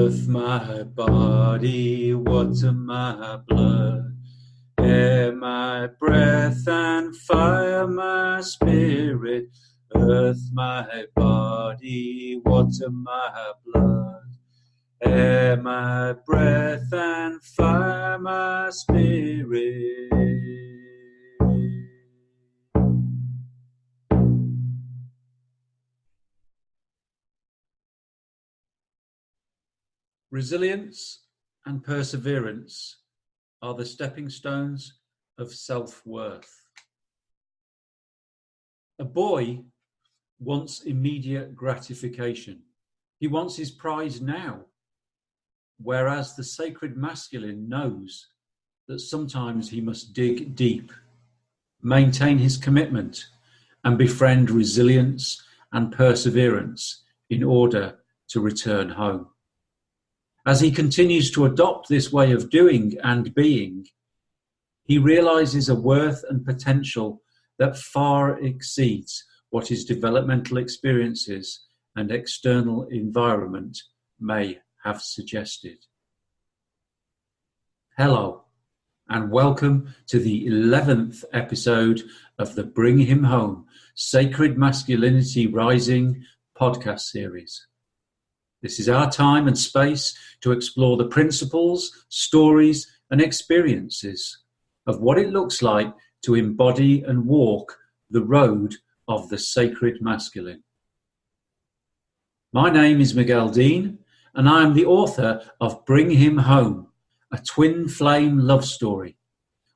Earth, my body, water, my blood, air, my breath, and fire, my spirit. Earth, my body, water, my blood, air, my breath, and fire, my spirit. Resilience and perseverance are the stepping stones of self-worth. A boy wants immediate gratification. He wants his prize now, whereas the sacred masculine knows that sometimes he must dig deep, maintain his commitment, and befriend resilience and perseverance in order to return home. As he continues to adopt this way of doing and being, he realizes a worth and potential that far exceeds what his developmental experiences and external environment may have suggested. Hello, and welcome to the 11th episode of the Bring Him Home Sacred Masculinity Rising podcast series. This is our time and space to explore the principles, stories, and experiences of what it looks like to embody and walk the road of the sacred masculine. My name is Miguel Dean, and I am the author of Bring Him Home, a twin flame love story,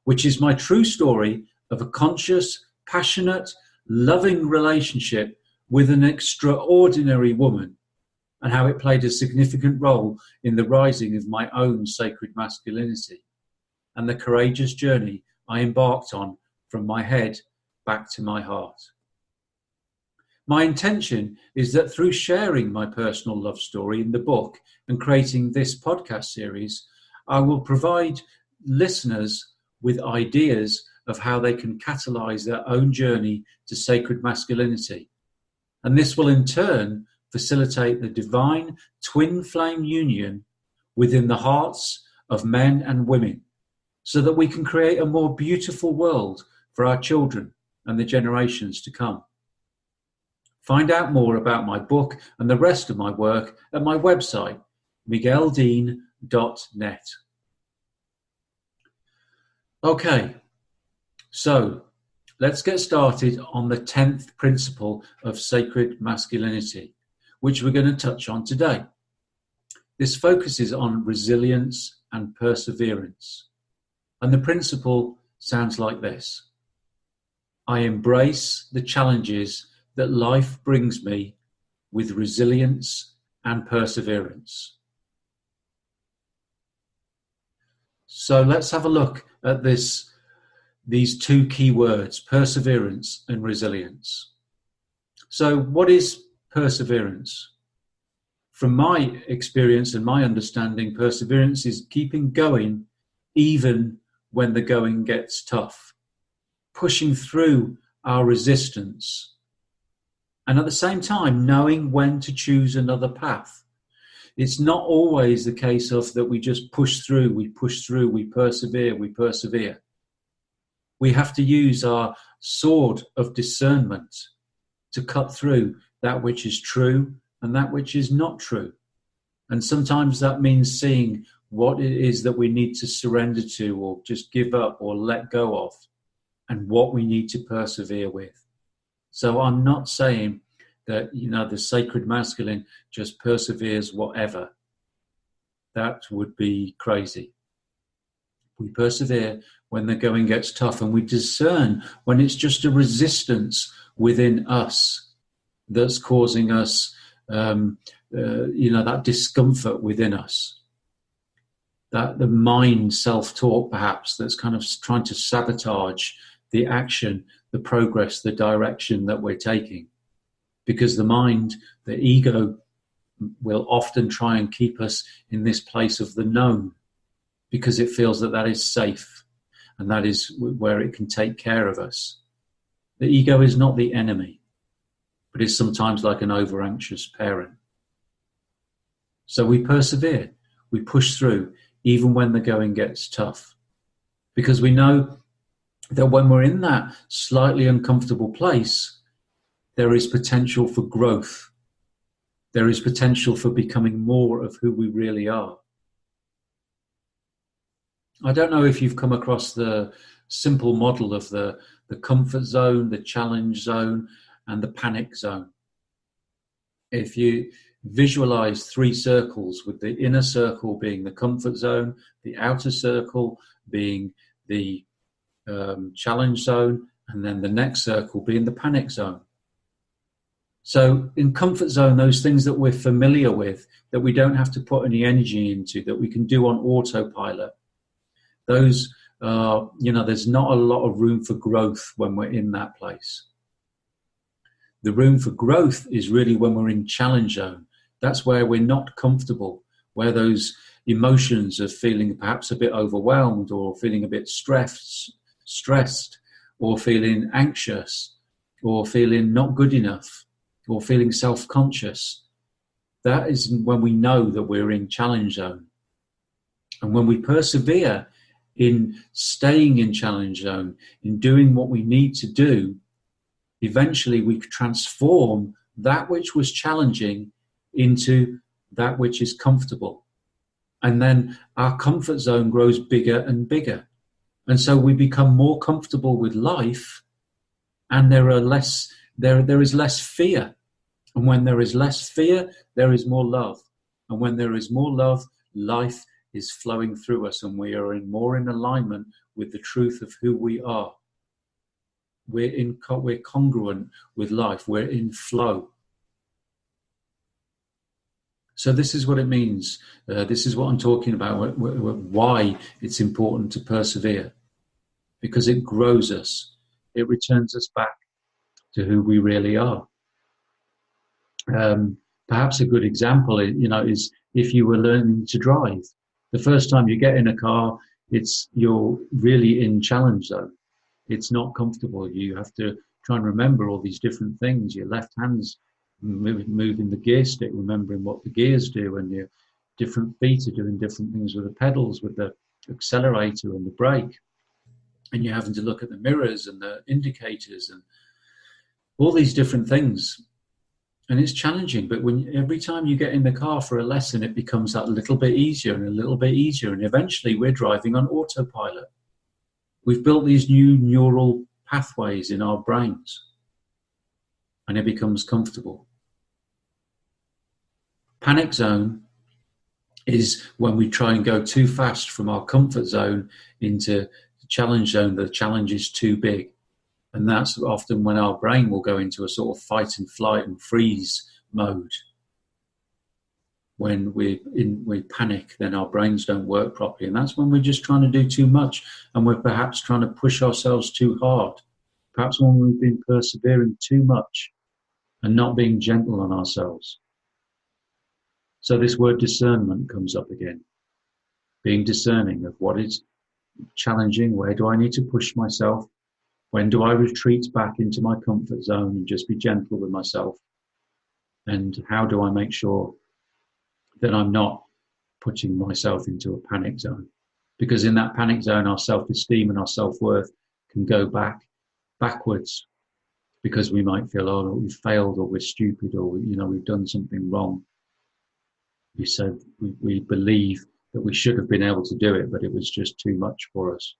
which is my true story of a conscious, passionate, loving relationship with an extraordinary woman, and how it played a significant role in the rising of my own sacred masculinity and the courageous journey I embarked on from my head back to my heart. My intention is that through sharing my personal love story in the book and creating this podcast series, I will provide listeners with ideas of how they can catalyze their own journey to sacred masculinity. And this will in turn facilitate the divine twin flame union within the hearts of men and women, so that we can create a more beautiful world for our children and the generations to come. Find out more about my book and the rest of my work at my website, migueldean.net. Okay, so let's get started on the 10th principle of sacred masculinity, which we're going to touch on today. This focuses on resilience and perseverance. And the principle sounds like this: I embrace the challenges that life brings me with resilience and perseverance. So let's have a look at these two key words, perseverance and resilience. So what is perseverance? From my experience and my understanding, perseverance is keeping going even when the going gets tough, pushing through our resistance, and at the same time knowing when to choose another path. It's not always the case of that we just push through, we persevere. We have to use our sword of discernment to cut through that which is true and that which is not true. And sometimes that means seeing what it is that we need to surrender to or just give up or let go of, and what we need to persevere with. So I'm not saying that, the sacred masculine just perseveres whatever. That would be crazy. We persevere when the going gets tough, and we discern when it's just a resistance within us that's causing us, that discomfort within us. That the mind self-talk perhaps that's kind of trying to sabotage the action, the progress, the direction that we're taking. Because the mind, the ego, will often try and keep us in this place of the known, because it feels that is safe and that is where it can take care of us. The ego is not the enemy, but is sometimes like an over-anxious parent. So we persevere, we push through, even when the going gets tough. Because we know that when we're in that slightly uncomfortable place, there is potential for growth. There is potential for becoming more of who we really are. I don't know if you've come across the simple model of the comfort zone, the challenge zone, and the panic zone. If you visualize 3 circles, with the inner circle being the comfort zone, the outer circle being the challenge zone, and then the next circle being the panic zone. So in comfort zone, those things that we're familiar with, that we don't have to put any energy into, that we can do on autopilot, those there's not a lot of room for growth when we're in that place. The room for growth is really when we're in challenge zone. That's where we're not comfortable, where those emotions of feeling perhaps a bit overwhelmed, or feeling a bit stressed, or feeling anxious, or feeling not good enough, or feeling self-conscious. That is when we know that we're in challenge zone. And when we persevere in staying in challenge zone, in doing what we need to do, eventually we transform that which was challenging into that which is comfortable. And then our comfort zone grows bigger and bigger. And so we become more comfortable with life, and there is less fear. And when there is less fear, there is more love. And when there is more love, life is flowing through us, and we are more in alignment with the truth of who we are. We're congruent with life. We're in flow. So this is what it means. This is what I'm talking about, why it's important to persevere. Because it grows us. It returns us back to who we really are. Perhaps a good example, is if you were learning to drive. The first time you get in a car, you're really in challenge zone. It's not comfortable. You have to try and remember all these different things. Your left hand's moving the gear stick, remembering what the gears do, and your different feet are doing different things with the pedals, with the accelerator and the brake. And you're having to look at the mirrors and the indicators and all these different things. And it's challenging, but every time you get in the car for a lesson, it becomes that little bit easier and a little bit easier. And eventually we're driving on autopilot. We've built these new neural pathways in our brains, and it becomes comfortable. Panic zone is when we try and go too fast from our comfort zone into the challenge zone. The challenge is too big. And that's often when our brain will go into a sort of fight and flight and freeze mode. When we panic, then our brains don't work properly. And that's when we're just trying to do too much, and we're perhaps trying to push ourselves too hard. Perhaps when we've been persevering too much and not being gentle on ourselves. So this word discernment comes up again. Being discerning of what is challenging, where do I need to push myself? When do I retreat back into my comfort zone and just be gentle with myself? And how do I make sure that I'm not putting myself into a panic zone? Because in that panic zone, our self-esteem and our self-worth can go backwards, because we might feel, oh, we failed, or we're stupid, or we've done something wrong. We believe that we should have been able to do it, but it was just too much for us.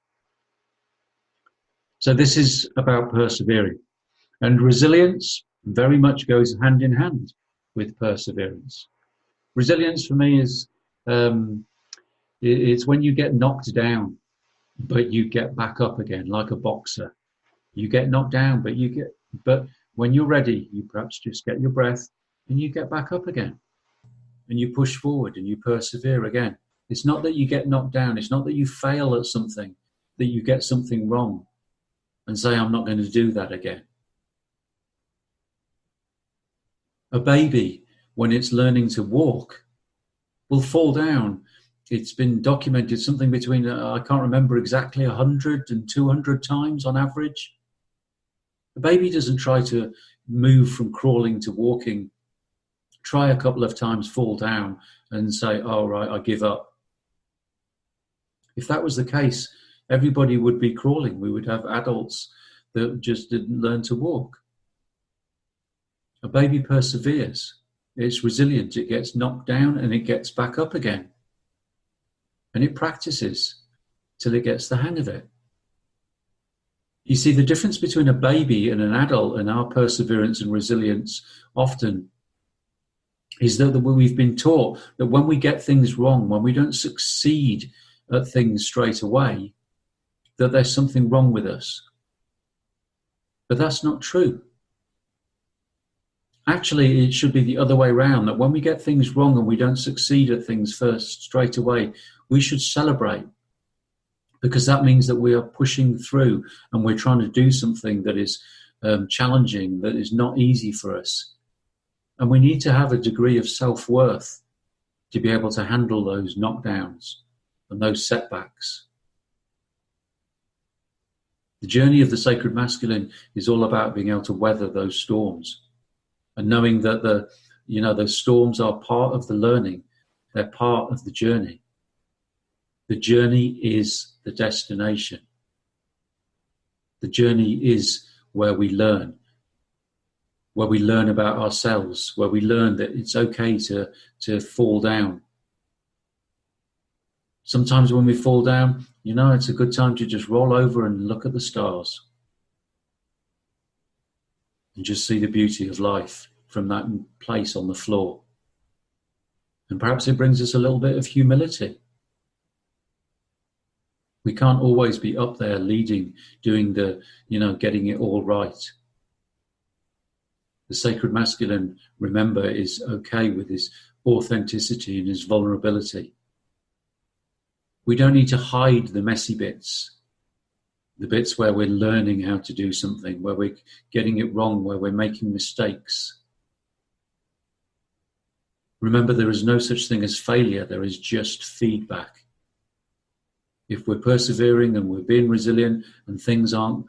So this is about persevering. And resilience very much goes hand in hand with perseverance. Resilience for me is it's when you get knocked down, but you get back up again, like a boxer. You get knocked down, but when you're ready, you perhaps just get your breath and you get back up again. And you push forward and you persevere again. It's not that you get knocked down. It's not that you fail at something, that you get something wrong and say, I'm not going to do that again. A baby, when it's learning to walk, will fall down. It's been documented something between, I can't remember exactly, 100 and 200 times on average. A baby doesn't try to move from crawling to walking try a couple of times, fall down and say, oh, right, I give up. If that was the case, everybody would be crawling. We would have adults that just didn't learn to walk. A baby perseveres. It's resilient. It gets knocked down and it gets back up again. And it practices till it gets the hang of it. You see, the difference between a baby and an adult and our perseverance and resilience often is that we've been taught that when we get things wrong, when we don't succeed at things straight away, that there's something wrong with us. But that's not true. Actually, it should be the other way around, that when we get things wrong and we don't succeed at things first straight away, we should celebrate, because that means that we are pushing through and we're trying to do something that is challenging, that is not easy for us. And we need to have a degree of self-worth to be able to handle those knockdowns and those setbacks. The journey of the sacred masculine is all about being able to weather those storms and knowing that those storms are part of the learning. They're part of the journey. The journey is the destination. The journey is where we learn about ourselves, where we learn that it's okay to fall down. Sometimes when we fall down, it's a good time to just roll over and look at the stars and just see the beauty of life from that place on the floor. And perhaps it brings us a little bit of humility. We can't always be up there leading, doing getting it all right. The sacred masculine, remember, is okay with his authenticity and his vulnerability. We don't need to hide the messy bits, the bits where we're learning how to do something, where we're getting it wrong, where we're making mistakes. Remember, there is no such thing as failure. There is just feedback. If we're persevering and we're being resilient and things aren't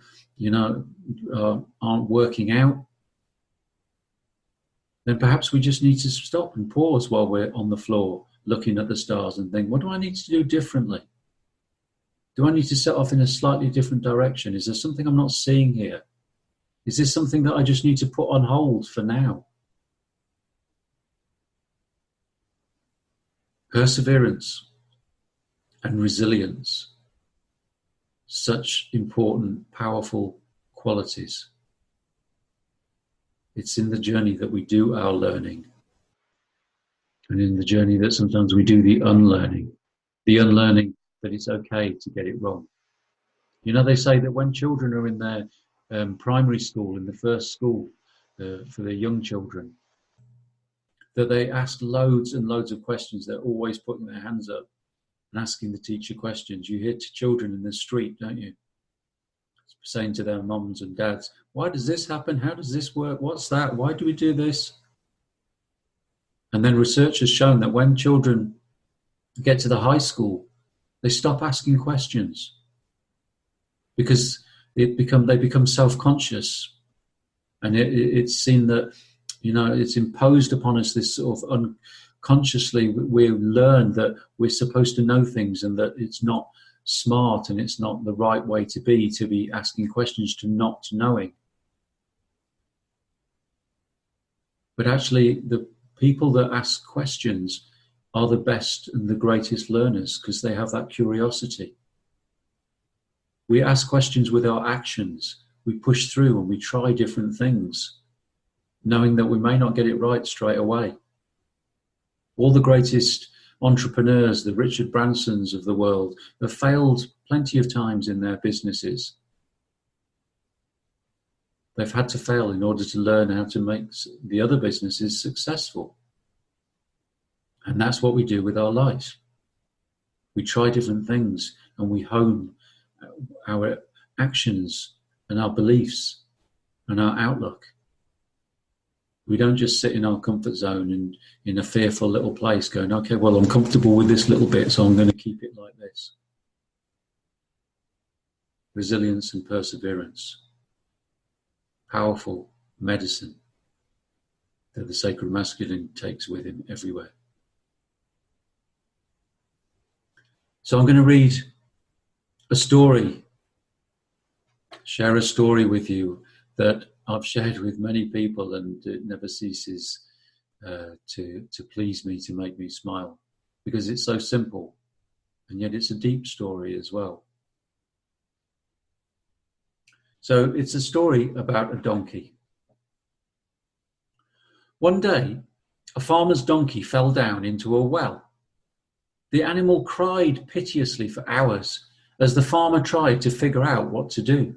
working out, then perhaps we just need to stop and pause while we're on the floor looking at the stars and think, what do I need to do differently? Do I need to set off in a slightly different direction? Is there something I'm not seeing here? Is this something that I just need to put on hold for now? Perseverance and resilience, such important, powerful qualities. It's in the journey that we do our learning, and in the journey that sometimes we do the unlearning that it's okay to get it wrong. They say that when children are in their primary school, in the first school for their young children, that they ask loads and loads of questions. They're always putting their hands up and asking the teacher questions. You hear children in the street, don't you? Saying to their mums and dads, why does this happen? How does this work? What's that? Why do we do this? And then research has shown that when children get to the high school, they stop asking questions because they become self-conscious. And it's seen that, it's imposed upon us this sort of unconsciously, we learn that we're supposed to know things and that it's not smart and it's not the right way to be asking questions, to not knowing. But actually, the people that ask questions are the best and the greatest learners because they have that curiosity. We ask questions with our actions. We push through and we try different things, knowing that we may not get it right straight away. All the greatest entrepreneurs, the Richard Bransons of the world, have failed plenty of times in their businesses. They've had to fail in order to learn how to make the other businesses successful. And that's what we do with our life. We try different things and we hone our actions and our beliefs and our outlook. We don't just sit in our comfort zone and in a fearful little place going, okay, well, I'm comfortable with this little bit, so I'm going to keep it like this. Resilience and perseverance. Powerful medicine. that the sacred masculine takes with him everywhere. So I'm going to read a story, share a story with you that I've shared with many people, and it never ceases to please me, to make me smile, because it's so simple, and yet it's a deep story as well. So it's a story about a donkey. One day, a farmer's donkey fell down into a well. The animal cried piteously for hours as the farmer tried to figure out what to do.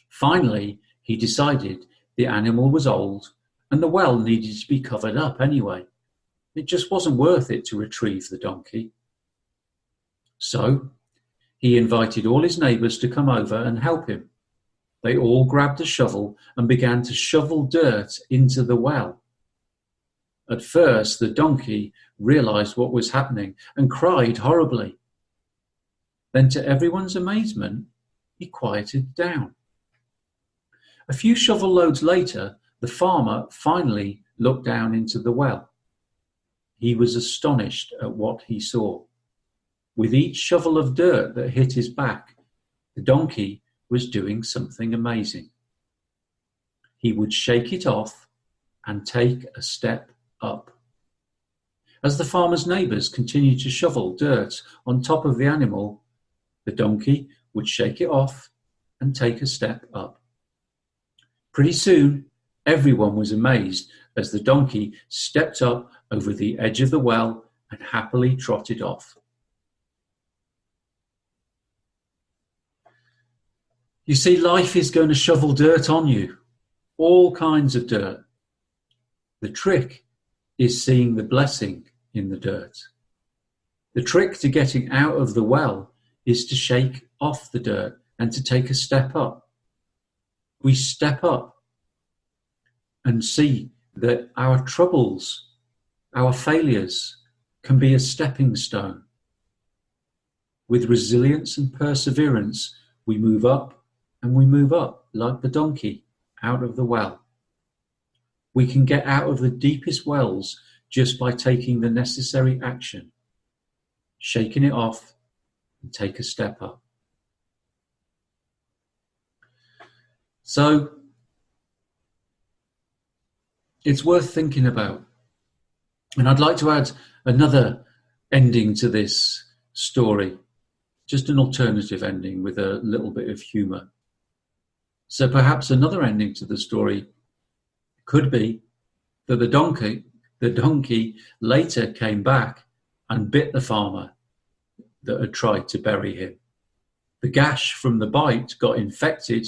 Finally, he decided the animal was old and the well needed to be covered up anyway. It just wasn't worth it to retrieve the donkey. So, he invited all his neighbours to come over and help him. They all grabbed a shovel and began to shovel dirt into the well. At first, the donkey realised what was happening and cried horribly. Then, to everyone's amazement, he quieted down. A few shovel loads later, the farmer finally looked down into the well. He was astonished at what he saw. With each shovel of dirt that hit his back, the donkey was doing something amazing. He would shake it off and take a step up. As the farmer's neighbours continued to shovel dirt on top of the animal, the donkey would shake it off and take a step up. Pretty soon, everyone was amazed as the donkey stepped up over the edge of the well and happily trotted off. You see, life is going to shovel dirt on you, all kinds of dirt. The trick is seeing the blessing in the dirt. The trick to getting out of the well is to shake off the dirt and to take a step up. We step up and see that our troubles, our failures, can be a stepping stone. With resilience and perseverance, we move up and we move up like the donkey out of the well. We can get out of the deepest wells just by taking the necessary action, shaking it off and take a step up. So it's worth thinking about. And I'd like to add another ending to this story, just an alternative ending with a little bit of humour. So perhaps another ending to the story could be that the donkey later came back and bit the farmer that had tried to bury him. The gash from the bite got infected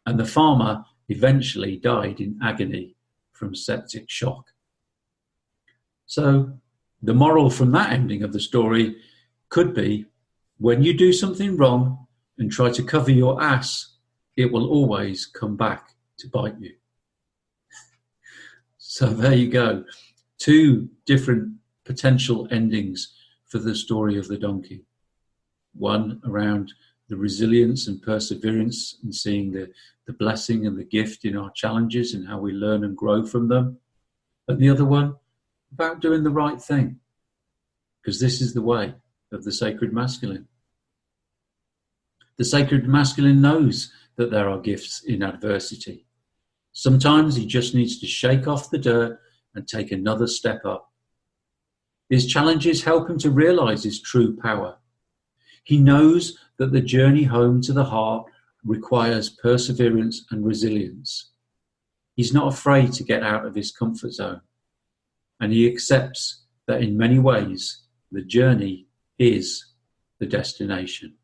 and the farmer eventually died in agony from septic shock. So the moral from that ending of the story could be, when you do something wrong and try to cover your ass, it will always come back to bite you. So there you go. Two different potential endings for the story of the donkey. One around the resilience and perseverance and seeing the blessing and the gift in our challenges and how we learn and grow from them. And the other one about doing the right thing, because this is the way of the sacred masculine. The sacred masculine knows that there are gifts in adversity. Sometimes he just needs to shake off the dirt and take another step up. His challenges help him to realize his true power. He knows that the journey home to the heart requires perseverance and resilience. He's not afraid to get out of his comfort zone, and he accepts that in many ways the journey is the destination.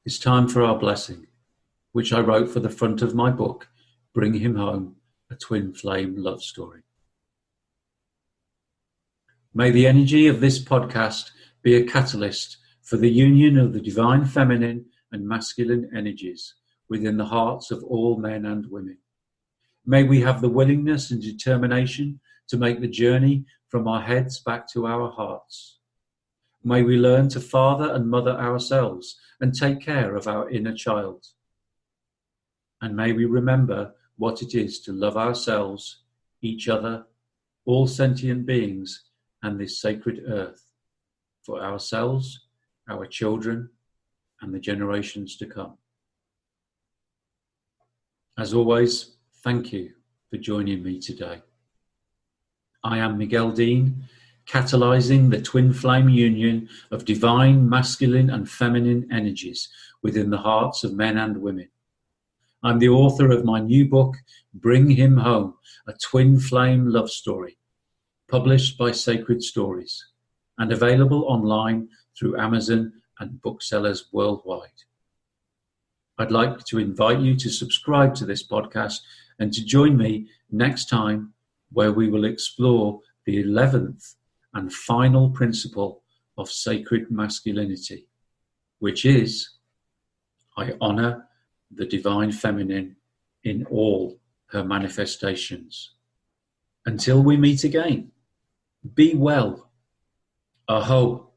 It's time for our blessing, which I wrote for the front of my book, Bring Him Home, a Twin Flame Love Story. May the energy of this podcast be a catalyst for the union of the divine feminine and masculine energies within the hearts of all men and women. May we have the willingness and determination to make the journey from our heads back to our hearts. May we learn to father and mother ourselves and take care of our inner child. And may we remember what it is to love ourselves, each other, all sentient beings, and this sacred earth, for ourselves, our children, and the generations to come. As always, thank you for joining me today. I am Miguel Dean, catalyzing the twin flame union of divine masculine and feminine energies within the hearts of men and women. I'm the author of my new book, Bring Him Home, a twin flame love story, published by Sacred Stories, and available online through Amazon and booksellers worldwide. I'd like to invite you to subscribe to this podcast and to join me next time, where we will explore the 11th and final principle of sacred masculinity, which is, I honor the divine feminine in all her manifestations. Until we meet again, be well. Aho.